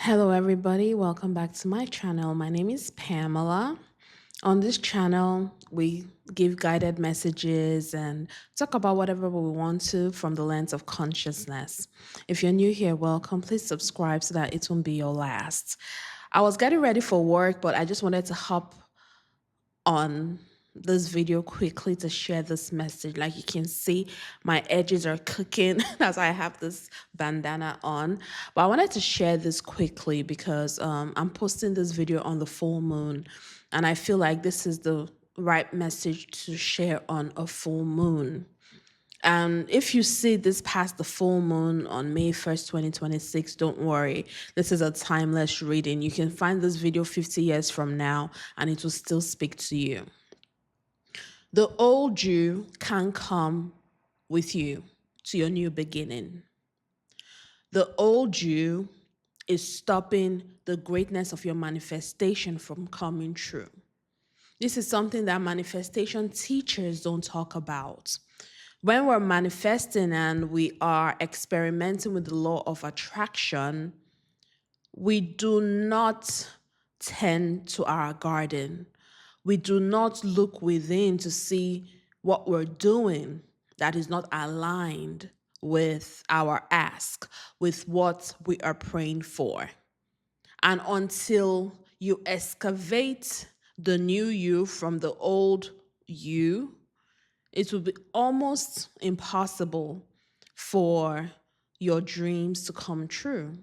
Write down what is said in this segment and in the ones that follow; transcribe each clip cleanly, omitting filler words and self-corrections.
Hello, everybody. Welcome back to my channel. My name is Pamela. On this channel, we give guided messages and talk about whatever we want to from the lens of consciousness. If you're new here, welcome. Please subscribe so that it won't be your last. I was getting ready for work, but I just wanted to hop on this video quickly to share this message. Like you can see, my edges are cooking as I have this bandana on. But I wanted to share this quickly because I'm posting this video on the full moon, and I feel like this is the right message to share on a full moon. And if you see this past the full moon on May 1st, 2026, don't worry. This is a timeless reading. You can find this video 50 years from now and it will still speak to you. The old you can come with you to your new beginning. The old you is stopping the greatness of your manifestation from coming true. This is something that manifestation teachers don't talk about. When we're manifesting and we are experimenting with the law of attraction, we do not tend to our garden. We do not look within to see what we're doing that is not aligned with our ask, with what we are praying for. And until you excavate the new you from the old you, it will be almost impossible for your dreams to come true.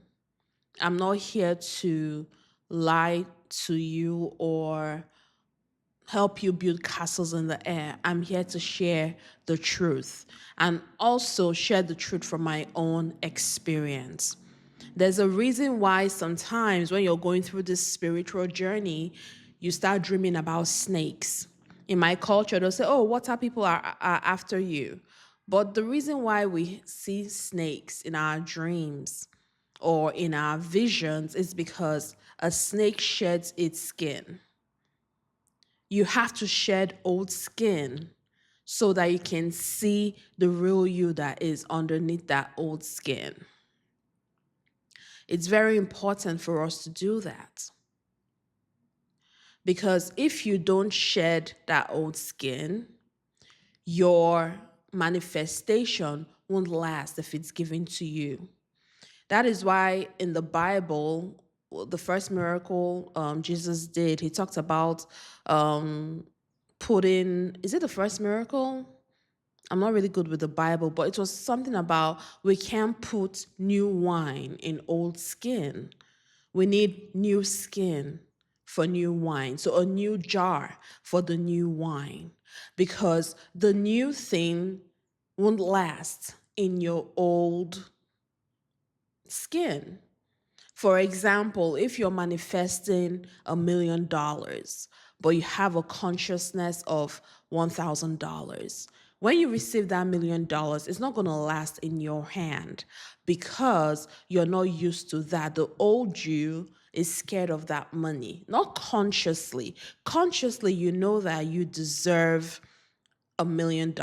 I'm not here to lie to you or help you build castles in the air. I'm here to share the truth and also share the truth from my own experience. There's a reason why sometimes when you're going through this spiritual journey, you start dreaming about snakes. In my culture, they'll say, oh, water people are after you. But the reason why we see snakes in our dreams or in our visions is because a snake sheds its skin. You have to shed old skin so that you can see the real you that is underneath that old skin. It's very important for us to do that. Because if you don't shed that old skin, your manifestation won't last if it's given to you. That is why in the Bible, the first miracle Jesus did, he talked about is it the first miracle? I'm not really good with the Bible, but it was something about we can't put new wine in old skin. We need new skin for new wine. So a new jar for the new wine. Because the new thing won't last in your old skin. For example, if you're manifesting $1 million, but you have a consciousness of $1,000, when you receive that $1 million, it's not going to last in your hand because you're not used to that. The old you is scared of that money, not consciously. Consciously, you know that you deserve $1 million.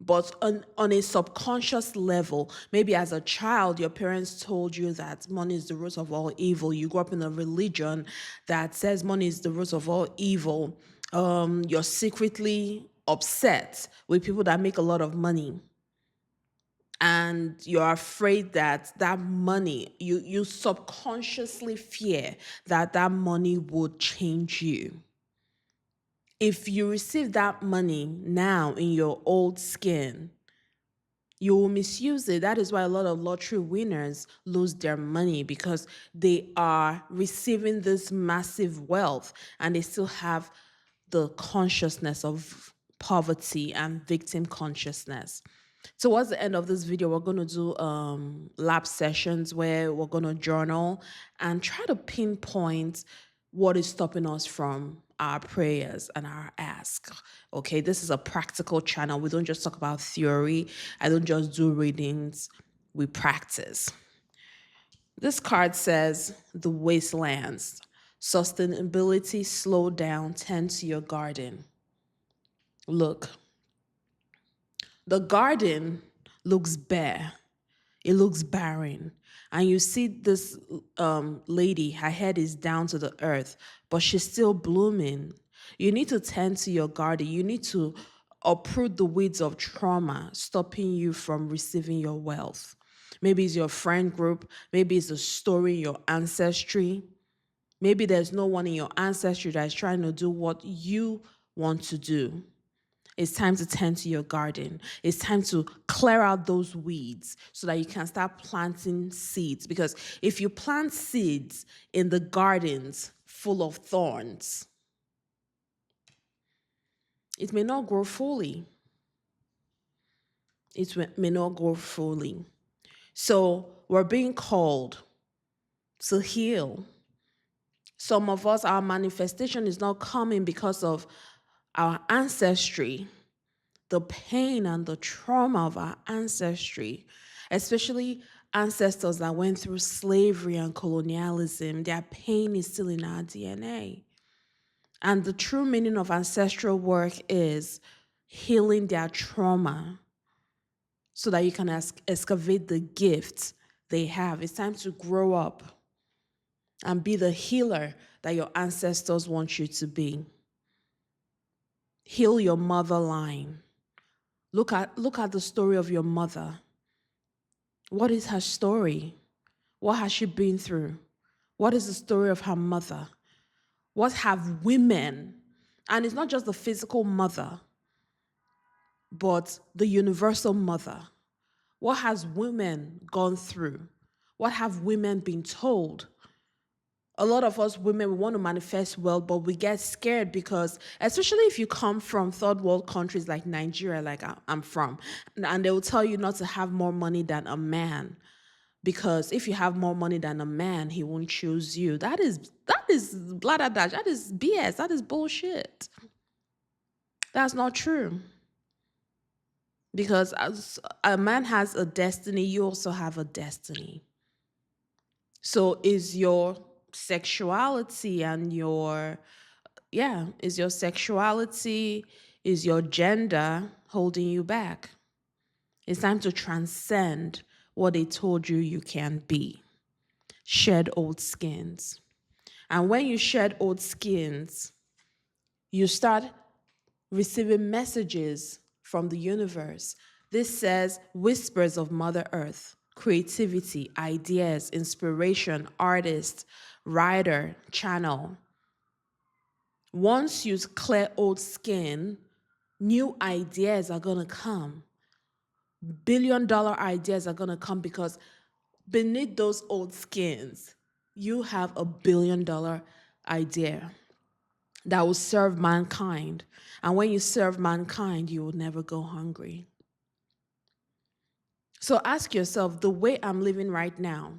But on a subconscious level, maybe as a child, your parents told you that money is the root of all evil. You grew up in a religion that says money is the root of all evil. You're secretly upset with people that make a lot of money. And you're afraid that that money, you subconsciously fear that that money would change you. If you receive that money now in your old skin, you will misuse it. That is why a lot of lottery winners lose their money because they are receiving this massive wealth and they still have the consciousness of poverty and victim consciousness. Towards the end of this video, we're going to do lab sessions where we're going to journal and try to pinpoint what is stopping us from our prayers and our ask. Okay, this is a practical channel. We don't just talk about theory. I don't just do readings. We practice. This card says the wastelands. Sustainability, slow down, tend to your garden. Look, the garden looks bare. It looks barren. And you see this lady, her head is down to the earth, but she's still blooming. You need to tend to your garden. You need to uproot the weeds of trauma, stopping you from receiving your wealth. Maybe it's your friend group. Maybe it's a story in your ancestry. Maybe there's no one in your ancestry that is trying to do what you want to do. It's time to tend to your garden. It's time to clear out those weeds so that you can start planting seeds. Because if you plant seeds in the gardens full of thorns, it may not grow fully. May not grow fully. So we're being called to heal. Some of us, our manifestation is not coming because of our ancestry, the pain and the trauma of our ancestry, especially ancestors that went through slavery and colonialism. Their pain is still in our DNA. And the true meaning of ancestral work is healing their trauma so that you can excavate the gifts they have. It's time to grow up and be the healer that your ancestors want you to be. Heal your mother line. Look at the story of your mother. What is her story? What has she been through? What is the story of her mother? What have women, and it's not just the physical mother, but the universal mother. What has women gone through? What have women been told? A lot of us women, we want to manifest well, but we get scared because, especially if you come from third world countries like Nigeria, like I'm from, and they will tell you not to have more money than a man. Because if you have more money than a man, he won't choose you. That is blah. That is BS. That is bullshit. That's not true. Because as a man has a destiny, you also have a destiny. So is your sexuality and is your gender holding you back? It's time to transcend what they told you can be. Shed old skins. And when you shed old skins, you start receiving messages from the universe. This says whispers of Mother Earth, creativity, ideas, inspiration, artist, writer, channel. Once you clear old skin, new ideas are going to come. Billion-dollar ideas are going to come because beneath those old skins, you have a billion-dollar idea that will serve mankind. And when you serve mankind, you will never go hungry. So ask yourself, the way I'm living right now,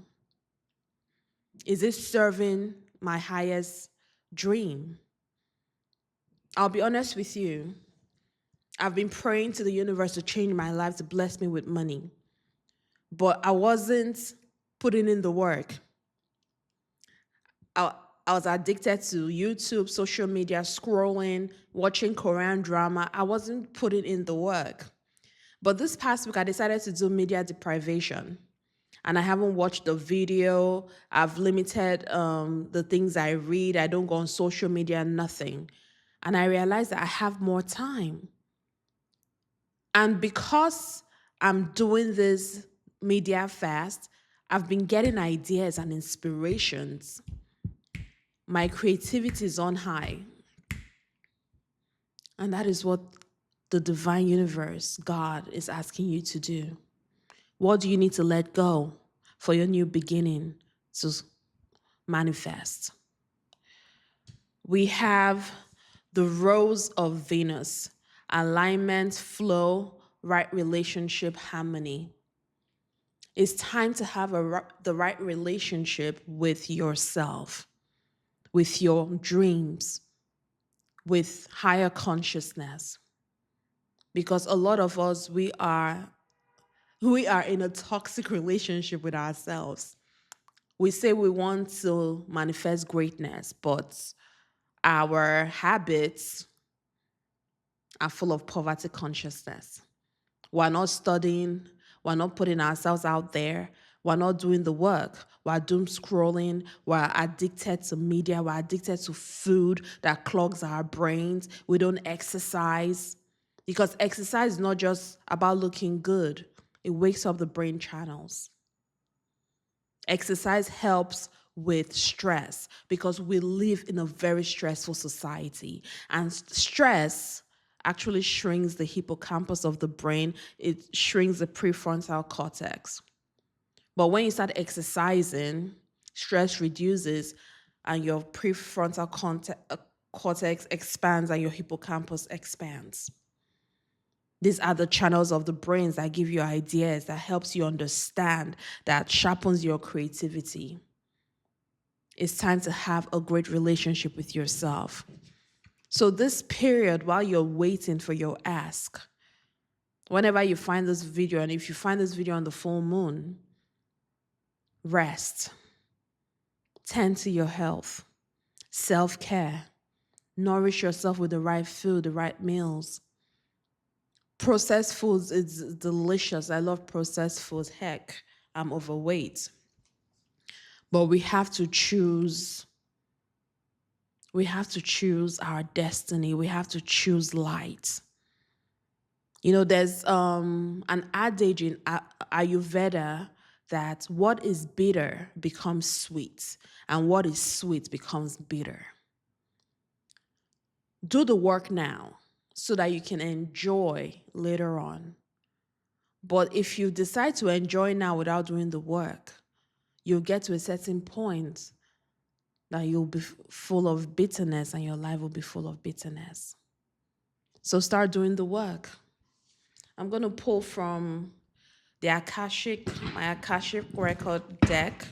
is it serving my highest dream? I'll be honest with you. I've been praying to the universe to change my life, to bless me with money. But I wasn't putting in the work. I was addicted to YouTube, social media, scrolling, watching Korean drama. I wasn't putting in the work. But this past week, I decided to do media deprivation. And I haven't watched the video. I've limited the things I read. I don't go on social media, nothing. And I realized that I have more time. And because I'm doing this media fast, I've been getting ideas and inspirations. My creativity is on high. And that is what the divine universe, God, is asking you to do. What do you need to let go for your new beginning to manifest? We have the rose of Venus, alignment, flow, right relationship, harmony. It's time to have the right relationship with yourself, with your dreams, with higher consciousness. Because a lot of us, we are in a toxic relationship with ourselves. We say we want to manifest greatness, but our habits are full of poverty consciousness. We're not studying, We're not putting ourselves out there. We're not doing the work. We're doom scrolling. We're addicted to media. We're addicted to food that clogs our brains. We don't exercise because exercise is not just about looking good, it wakes up the brain channels. Exercise helps with stress because we live in a very stressful society. And stress actually shrinks the hippocampus of the brain, it shrinks the prefrontal cortex. But when you start exercising, stress reduces and your cortex expands and your hippocampus expands. These are the channels of the brains that give you ideas, that helps you understand, that sharpens your creativity. It's time to have a great relationship with yourself. So this period, while you're waiting for your ask, whenever you find this video, and if you find this video on the full moon, rest, tend to your health, self-care, nourish yourself with the right food, the right meals. Processed foods is delicious. I love processed foods. Heck, I'm overweight. But we have to choose. We have to choose our destiny. We have to choose light. You know, there's an adage in Ayurveda that what is bitter becomes sweet, and what is sweet becomes bitter. Do the work now so that you can enjoy later on. But if you decide to enjoy now without doing the work, you'll get to a certain point that you'll be full of bitterness and your life will be full of bitterness. So start doing the work. I'm going to pull from my Akashic record deck.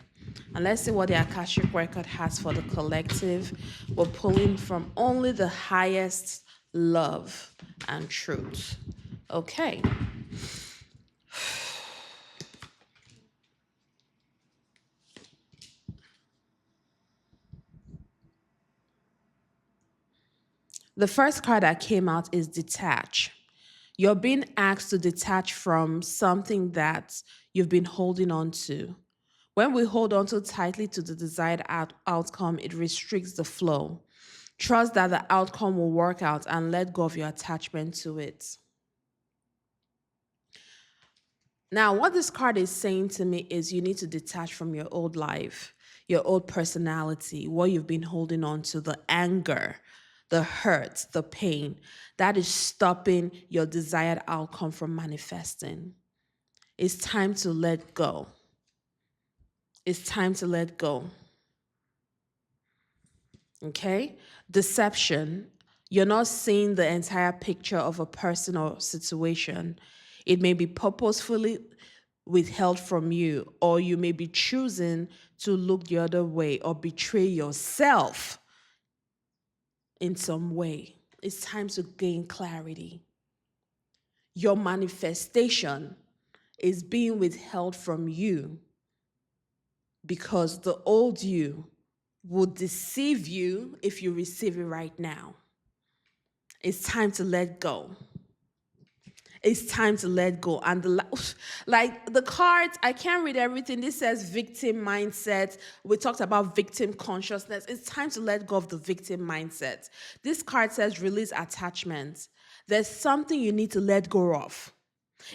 And let's see what the Akashic record has for the collective. We're pulling from only the highest love and truth. Okay. The first card that came out is detach. You're being asked to detach from something that you've been holding on to. When we hold on too tightly to the desired outcome, it restricts the flow. Trust that the outcome will work out and let go of your attachment to it. Now, what this card is saying to me is you need to detach from your old life, your old personality, what you've been holding on to, the anger, the hurt, the pain. That is stopping your desired outcome from manifesting. It's time to let go. It's time to let go. Okay? Deception. You're not seeing the entire picture of a person or situation. It may be purposefully withheld from you, or you may be choosing to look the other way or betray yourself in some way. It's time to gain clarity. Your manifestation is being withheld from you because the old you will deceive you if you receive it right now. It's time to let go. It's time to let go. And the cards, I can't read everything. This says victim mindset. We talked about victim consciousness. It's time to let go of the victim mindset. This card says release attachment. There's something you need to let go of.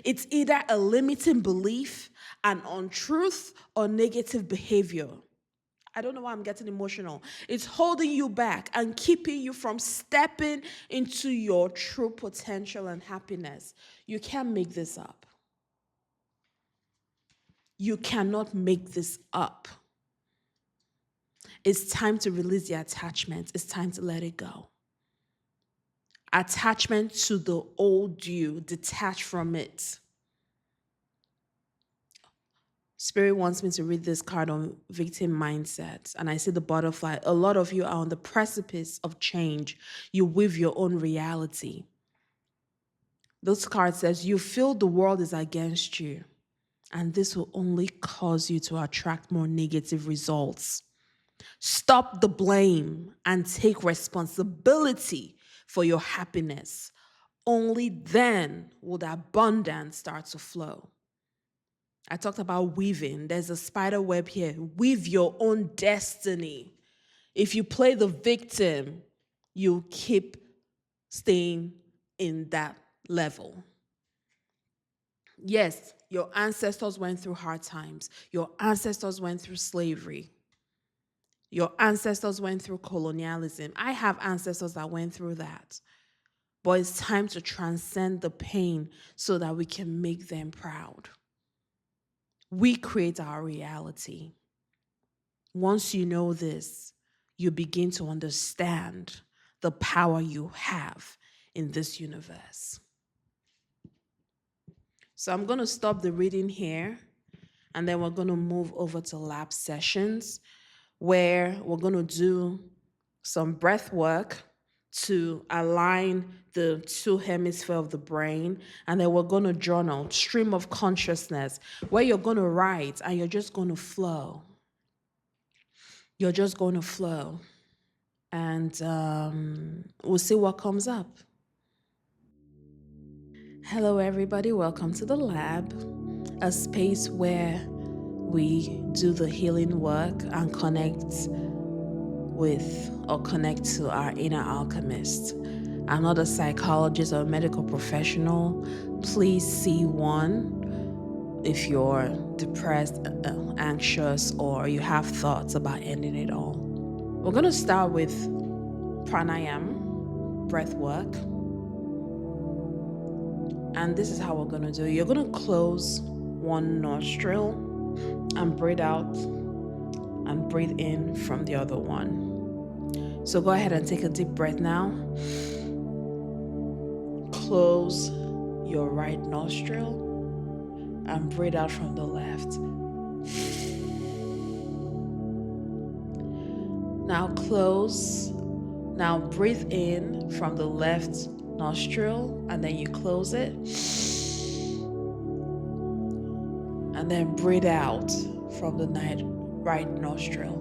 It's either a limiting belief, an untruth, or negative behavior. I don't know why I'm getting emotional. It's holding you back and keeping you from stepping into your true potential and happiness. You can't make this up. You cannot make this up. It's time to release the attachment. It's time to let it go. Attachment to the old you, detach from it. Spirit wants me to read this card on victim mindset. And I see the butterfly. A lot of you are on the precipice of change. You weave your own reality. This card says you feel the world is against you. And this will only cause you to attract more negative results. Stop the blame and take responsibility for your happiness. Only then will the abundance start to flow. I talked about weaving. There's a spider web here. Weave your own destiny. If you play the victim, you keep staying in that level. Yes, your ancestors went through hard times. Your ancestors went through slavery. Your ancestors went through colonialism. I have ancestors that went through that. But it's time to transcend the pain so that we can make them proud. We create our reality. Once you know this, you begin to understand the power you have in this universe. So I'm going to stop the reading here, and then we're going to move over to lab sessions where we're going to do some breath work to align the two hemispheres of the brain. And then we're going to journal, stream of consciousness, where you're going to write and you're just going to flow. You're just going to flow. And we'll see what comes up. Hello, everybody. Welcome to the lab, a space where we do the healing work and connect to our inner alchemist. I'm not a psychologist or a medical professional. Please see one if you're depressed, anxious, or you have thoughts about ending it all. We're going to start with pranayama, breath work. And this is how we're going to do it. You're going to close one nostril and breathe out and breathe in from the other one. So go ahead and take a deep breath now. Close your right nostril and breathe out from the left. Now Now breathe in from the left nostril and then you close it. And then breathe out from the right nostril.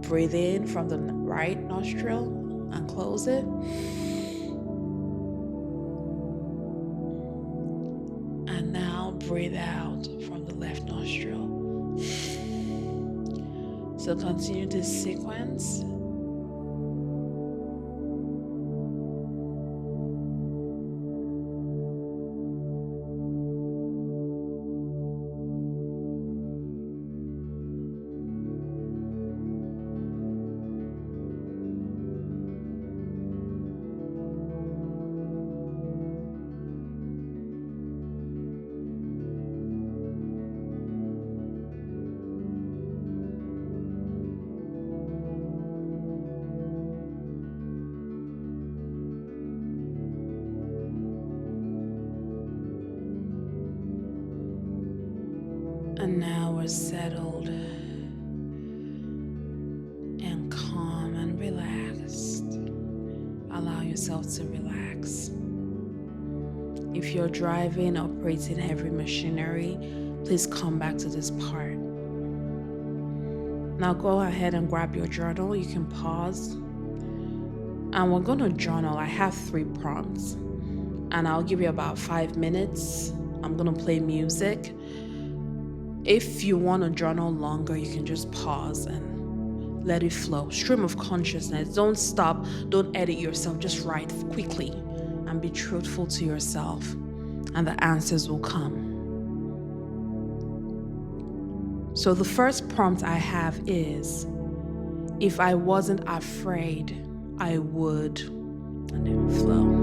Breathe in from the right nostril and close it. And now breathe out from the left nostril. So continue this sequence. And now we're settled and calm and relaxed. Allow yourself to relax. If you're driving, operating heavy machinery, please come back to this part. Now go ahead and grab your journal. You can pause. And we're going to journal. I have 3 prompts. And I'll give you about 5 minutes. I'm going to play music. If you want to journal longer, you can just pause and let it flow. Stream of consciousness. Don't stop. Don't edit yourself. Just write quickly and be truthful to yourself, and the answers will come. So the first prompt I have is, if I wasn't afraid, I would, and then flow.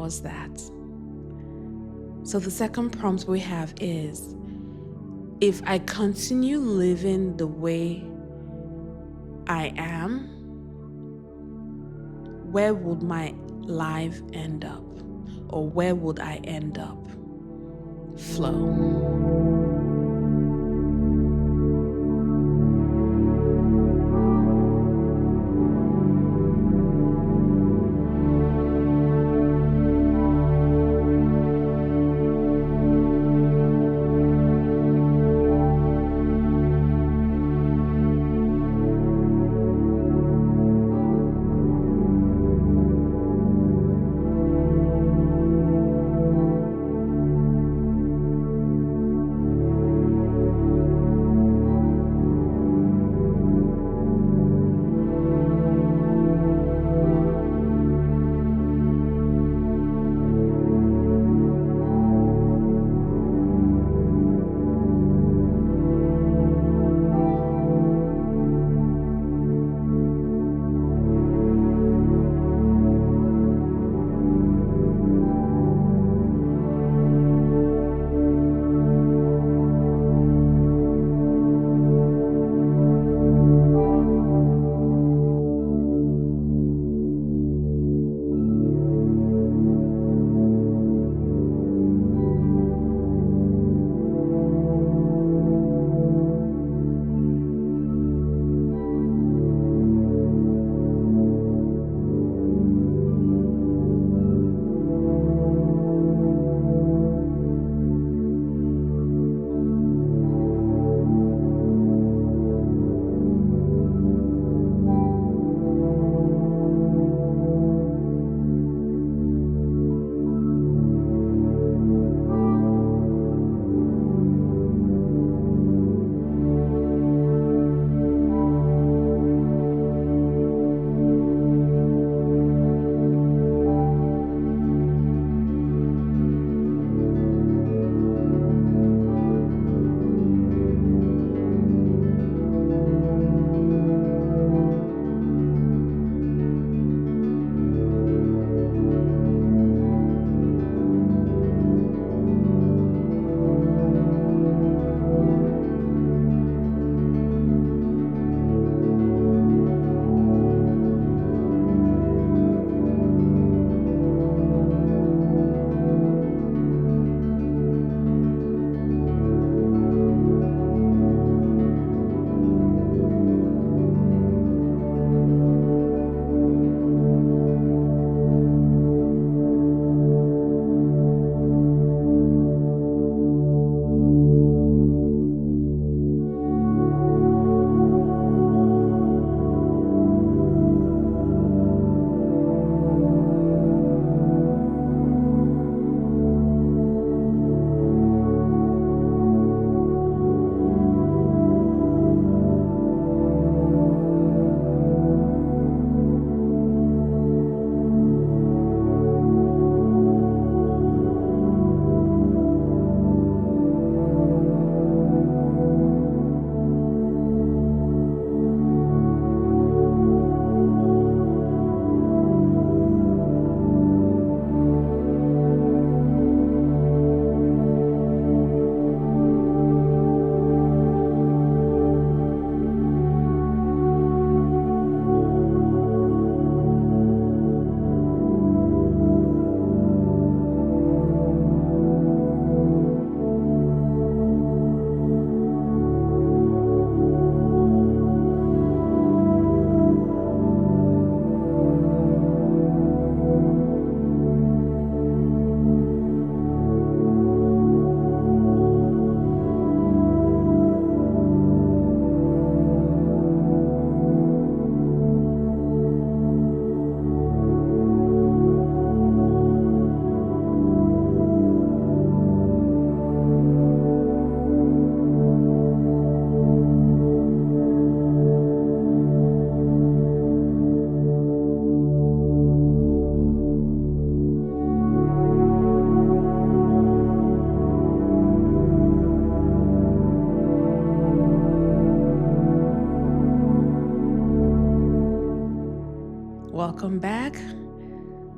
was that? So the second prompt we have is, if I continue living the way I am, where would my life end up? Or where would I end up? Flow.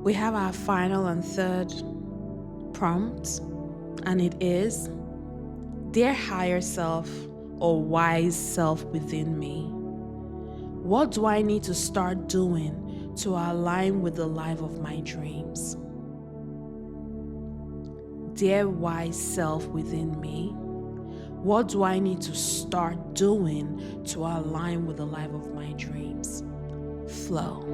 We have our final and third prompt, and it is: Dear higher self or wise self within me, what do I need to start doing to align with the life of my dreams? Dear wise self within me, what do I need to start doing to align with the life of my dreams? Flow.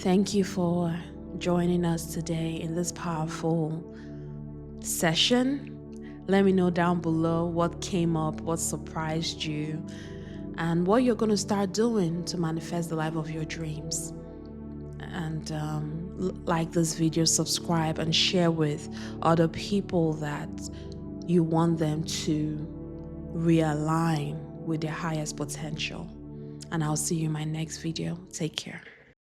Thank you for joining us today in this powerful session. Let me know down below what came up, what surprised you, and what you're going to start doing to manifest the life of your dreams. And like this video, subscribe, and share with other people that you want them to realign with their highest potential. And I'll see you in my next video. Take care.